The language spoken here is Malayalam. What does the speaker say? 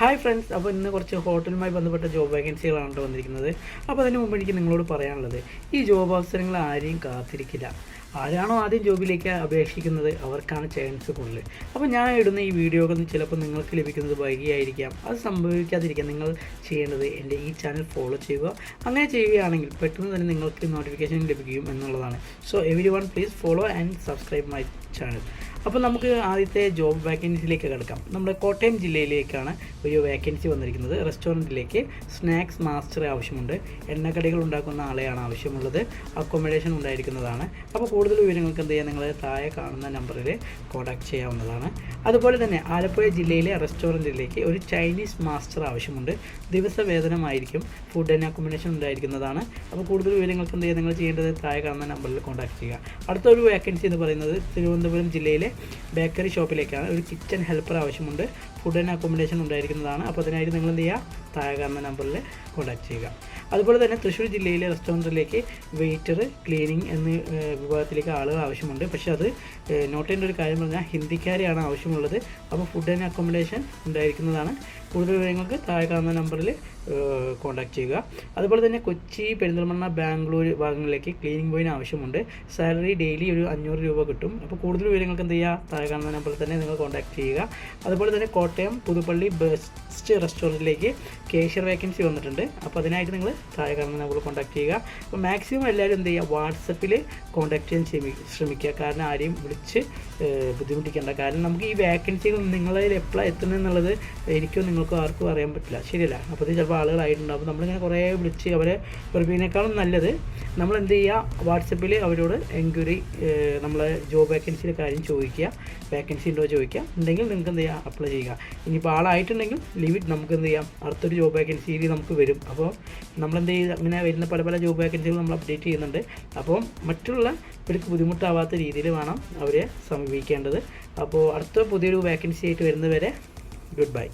ഹായ് ഫ്രണ്ട്സ്, അപ്പോൾ ഇന്ന് കുറച്ച് ഹോട്ടലുമായി ബന്ധപ്പെട്ട ജോബ് വേക്കൻസികളാണ് വന്നിരിക്കുന്നത്. അപ്പോൾ അതിന് മുമ്പ് എനിക്ക് നിങ്ങളോട് പറയാനുള്ളത്, ഈ ജോബ് അവസരങ്ങൾ ആരെയും കാത്തിരിക്കില്ല. ആരാണോ ആദ്യം ജോബിലേക്ക് അപേക്ഷിക്കുന്നത് അവർക്കാണ് ചാൻസ് കൂടുതൽ. അപ്പോൾ ഞാൻ ഇടുന്ന ഈ വീഡിയോകൾ ചിലപ്പോൾ നിങ്ങൾക്ക് ലഭിക്കുന്നത് വൈകിയായിരിക്കാം. അത് സംഭവിക്കാതിരിക്കാൻ നിങ്ങൾ ചെയ്യേണ്ടത് എൻ്റെ ഈ ചാനൽ ഫോളോ ചെയ്യുക. അങ്ങനെ ചെയ്യുകയാണെങ്കിൽ പെട്ടെന്ന് തന്നെ നിങ്ങൾക്ക് നോട്ടിഫിക്കേഷൻ ലഭിക്കും എന്നുള്ളതാണ്. So every one please follow and subscribe my channel. അപ്പോൾ നമുക്ക് ആദ്യത്തെ ജോബ് വേക്കൻസിയിലേക്ക് കിടക്കാം. നമ്മുടെ കോട്ടയം ജില്ലയിലേക്കാണ് ഒരു വേക്കൻസി വന്നിരിക്കുന്നത്. റെസ്റ്റോറൻറ്റിലേക്ക് സ്നാക്സ് മാസ്റ്റർ ആവശ്യമുണ്ട്. എണ്ണക്കടികൾ ഉണ്ടാക്കുന്ന ആളെയാണ് ആവശ്യമുള്ളത്. അക്കോമഡേഷൻ ഉണ്ടായിരിക്കുന്നതാണ്. അപ്പോൾ കൂടുതൽ വിവരങ്ങൾക്ക് എന്ത് ചെയ്യുക, നിങ്ങൾ താഴെ കാണുന്ന നമ്പറിൽ കോൺടാക്ട് ചെയ്യാവുന്നതാണ്. അതുപോലെ തന്നെ ആലപ്പുഴ ജില്ലയിലെ റെസ്റ്റോറൻറ്റിലേക്ക് ഒരു ചൈനീസ് മാസ്റ്റർ ആവശ്യമുണ്ട്. ദിവസവേതനമായിരിക്കും. ഫുഡ് ആൻഡ് അക്കോമഡേഷൻ ഉണ്ടായിരിക്കുന്നതാണ്. അപ്പോൾ കൂടുതൽ വിവരങ്ങൾക്ക് എന്ത് ചെയ്യുക, നിങ്ങൾ ചെയ്യേണ്ടത് താഴെ കാണുന്ന നമ്പറിൽ കോൺടാക്ട് ചെയ്യുക. അടുത്തൊരു വേക്കൻസി എന്ന് പറയുന്നത് തിരുവനന്തപുരം ജില്ലയിലെ ബേക്കറി ഷോപ്പിലേക്കാണ്. ഒരു കിച്ചൺ ഹെൽപ്പർ ആവശ്യമുണ്ട്. ഫുഡ് ആൻഡ് അക്കോമഡേഷൻ ഉണ്ടായിരിക്കുന്നതാണ്. അപ്പോൾ അതിനായിട്ട് നിങ്ങൾ എന്ത് ചെയ്യുക, താഴെ കാണുന്ന നമ്പറിൽ കോൺടാക്ട് ചെയ്യുക. അതുപോലെ തന്നെ തൃശ്ശൂർ ജില്ലയിലെ റെസ്റ്റോറൻറ്റിലേക്ക് വെയിറ്റർ, ക്ലീനിങ് എന്നീ വിഭാഗത്തിലേക്ക് ആളുകൾ ആവശ്യമുണ്ട്. പക്ഷേ അത് നോട്ട് ചെയ്യേണ്ട ഒരു കാര്യം പറഞ്ഞാൽ ഹിന്ദിക്കാരെയാണ് ആവശ്യമുള്ളത്. അപ്പോൾ ഫുഡ് ആൻഡ് അക്കോമഡേഷൻ ഉണ്ടായിരിക്കുന്നതാണ്. കൂടുതൽ വിവരങ്ങൾക്ക് താഴെ കാണുന്ന നമ്പറിൽ കോൺടാക്ട് ചെയ്യുക. അതുപോലെ തന്നെ കൊച്ചി, പെരിന്തൽമണ്ണ, ബാംഗ്ലൂർ ഭാഗങ്ങളിലേക്ക് ക്ലീനിങ് ബോയിന് ആവശ്യമുണ്ട്. സാലറി ഡെയിലി ഒരു 500 രൂപ കിട്ടും. അപ്പോൾ കൂടുതൽ വിവരങ്ങൾക്ക് എന്ത് ചെയ്യുക, താഴെ കാണുന്ന നമ്പറിൽ തന്നെ നിങ്ങൾ കോൺടാക്ട് ചെയ്യുക. അതുപോലെ തന്നെ കോട്ടയം പുതുപ്പള്ളി ബെസ്റ്റ് റെസ്റ്റോറൻറ്റിലേക്ക് കേഷ്യർ വേക്കൻസി വന്നിട്ടുണ്ട്. അപ്പോൾ അതിനായിട്ട് നിങ്ങൾ താഴെ കാണുന്ന നമ്പറിൽ കോൺടാക്ട് ചെയ്യുക. അപ്പോൾ മാക്സിമം എല്ലാവരും എന്ത് ചെയ്യുക, വാട്സപ്പിൽ കോൺടാക്ട് ചെയ്യാൻ ശ്രമിക്കുക. കാരണം ആരെയും വിളിച്ച് ബുദ്ധിമുട്ടിക്കേണ്ട. കാരണം നമുക്ക് ഈ വേക്കൻസികൾ നിങ്ങളിൽ എപ്പോഴാണ് എത്തുന്നത് എന്നുള്ളത് എനിക്കോ നിങ്ങൾക്കോ ആർക്കും അറിയാൻ പറ്റില്ല, ശരിയല്ല. അപ്പോൾ ഇത് ചിലപ്പോൾ ആളുകളായിട്ടുണ്ട്. അപ്പോൾ നമ്മളിങ്ങനെ കുറേ വിളിച്ച് അവരെ വെറുപ്പിനേക്കാളും നല്ലത് നമ്മൾ എന്ത് ചെയ്യുക, വാട്സപ്പിൽ അവരോട് എൻക്വയറി, നമ്മളെ ജോബ് വേക്കൻസിയുടെ കാര്യം ചോദിക്കുക. വേക്കൻസി ഉണ്ടോ ചോദിക്കുക. ഉണ്ടെങ്കിൽ നിങ്ങൾക്ക് എന്ത് ചെയ്യുക, അപ്ലൈ ചെയ്യുക. ഇനിയിപ്പോൾ ആളായിട്ടുണ്ടെങ്കിൽ ലിമിറ്റ് നമുക്ക് എന്ത് ചെയ്യാം, അടുത്തൊരു ജോബ് വേക്കൻസിയിൽ നമുക്ക് വരും. അപ്പോൾ നമ്മളെന്ത് ചെയ്യുക, അങ്ങനെ വരുന്ന പല പല ജോബ് വേക്കൻസികൾ നമ്മൾ അപ്ഡേറ്റ് ചെയ്യുന്നുണ്ട്. അപ്പോൾ മറ്റുള്ളവർക്ക് ബുദ്ധിമുട്ടാവാത്ത രീതിയിൽ വേണം അവരെ സമീപിക്കേണ്ടത്. അപ്പോൾ അടുത്ത പുതിയൊരു വേക്കൻസി ആയിട്ട് വരുന്നവരെ ഗുഡ് ബൈ.